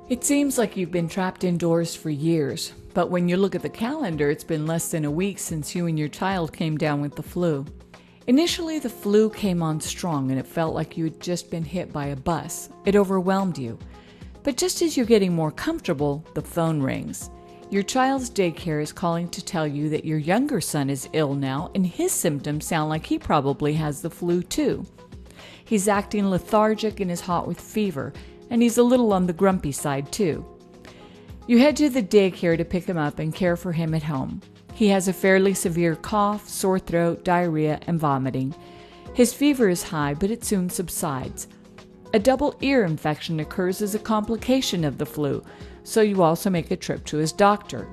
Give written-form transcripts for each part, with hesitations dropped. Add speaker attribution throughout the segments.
Speaker 1: It seems like you've been trapped indoors for years, but when you look at the calendar, it's been less than a week since you and your child came down with the flu. Initially, the flu came on strong and it felt like you had just been hit by a bus. It overwhelmed you. But just as you're getting more comfortable, the phone rings. Your child's daycare is calling to tell you that your younger son is ill now and his symptoms sound like he probably has the flu too. He's acting lethargic and is hot with fever, and he's a little on the grumpy side too. You head to the daycare to pick him up and care for him at home. He has a fairly severe cough, sore throat, diarrhea, and vomiting. His fever is high, but it soon subsides. A double ear infection occurs as a complication of the flu, so you also make a trip to his doctor.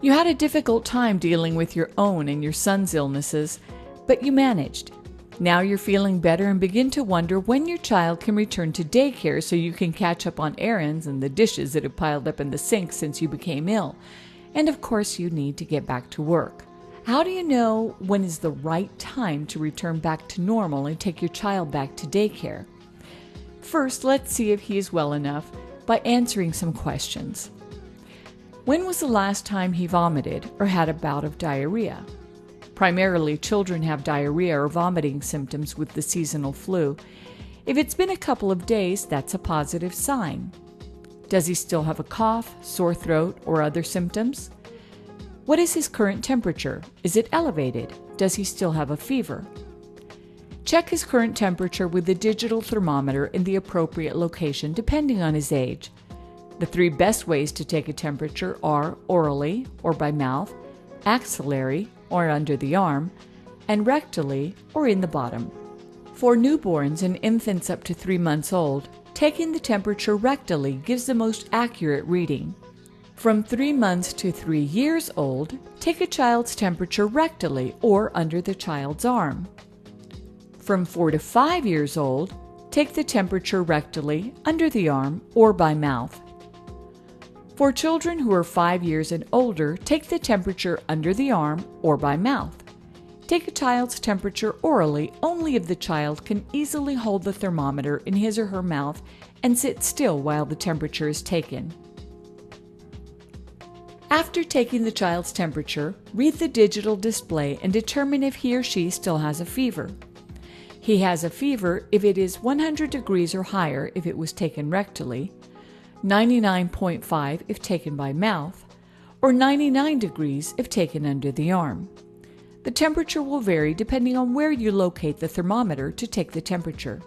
Speaker 1: You had a difficult time dealing with your own and your son's illnesses, but you managed. Now you're feeling better and begin to wonder when your child can return to daycare so you can catch up on errands and the dishes that have piled up in the sink since you became ill. And of course, you need to get back to work. How do you know when is the right time to return back to normal and take your child back to daycare? First, let's see if he is well enough by answering some questions. When was the last time he vomited or had a bout of diarrhea? Primarily, children have diarrhea or vomiting symptoms with the seasonal flu. If it's been a couple of days, that's a positive sign. Does he still have a cough, sore throat, or other symptoms? What is his current temperature? Is it elevated? Does he still have a fever? Check his current temperature with a digital thermometer in the appropriate location depending on his age. The 3 best ways to take a temperature are orally or by mouth, axillary or under the arm, and rectally or in the bottom. For newborns and infants up to 3 months old, taking the temperature rectally gives the most accurate reading. From 3 months to 3 years old, take a child's temperature rectally or under the child's arm. From 4 to 5 years old, take the temperature rectally, under the arm, or by mouth. For children who are 5 years and older, take the temperature under the arm or by mouth. Take a child's temperature orally only if the child can easily hold the thermometer in his or her mouth and sit still while the temperature is taken. After taking the child's temperature, read the digital display and determine if he or she still has a fever. He has a fever if it is 100 degrees or higher if it was taken rectally, 99.5 if taken by mouth, or 99 degrees if taken under the arm. The temperature will vary depending on where you locate the thermometer to take the temperature.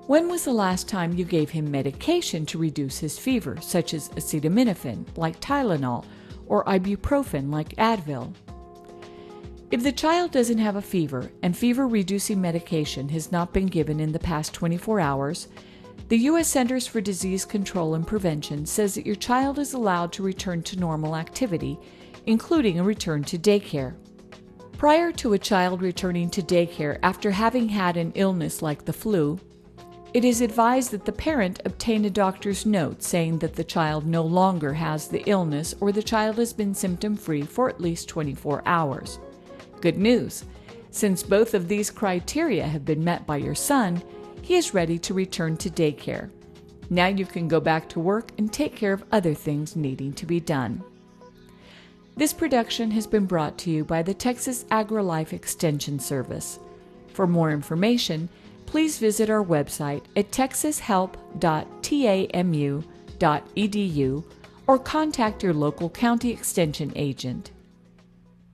Speaker 1: When was the last time you gave him medication to reduce his fever, such as acetaminophen, like Tylenol, or ibuprofen, like Advil? If the child doesn't have a fever and fever-reducing medication has not been given in the past 24 hours, the U.S. Centers for Disease Control and Prevention says that your child is allowed to return to normal activity, including a return to daycare. Prior to a child returning to daycare after having had an illness like the flu, it is advised that the parent obtain a doctor's note saying that the child no longer has the illness or the child has been symptom-free for at least 24 hours. Good news! Since both of these criteria have been met by your son, he is ready to return to daycare. Now you can go back to work and take care of other things needing to be done. This production has been brought to you by the Texas AgriLife Extension Service. For more information, please visit our website at texashelp.tamu.edu or contact your local county extension agent.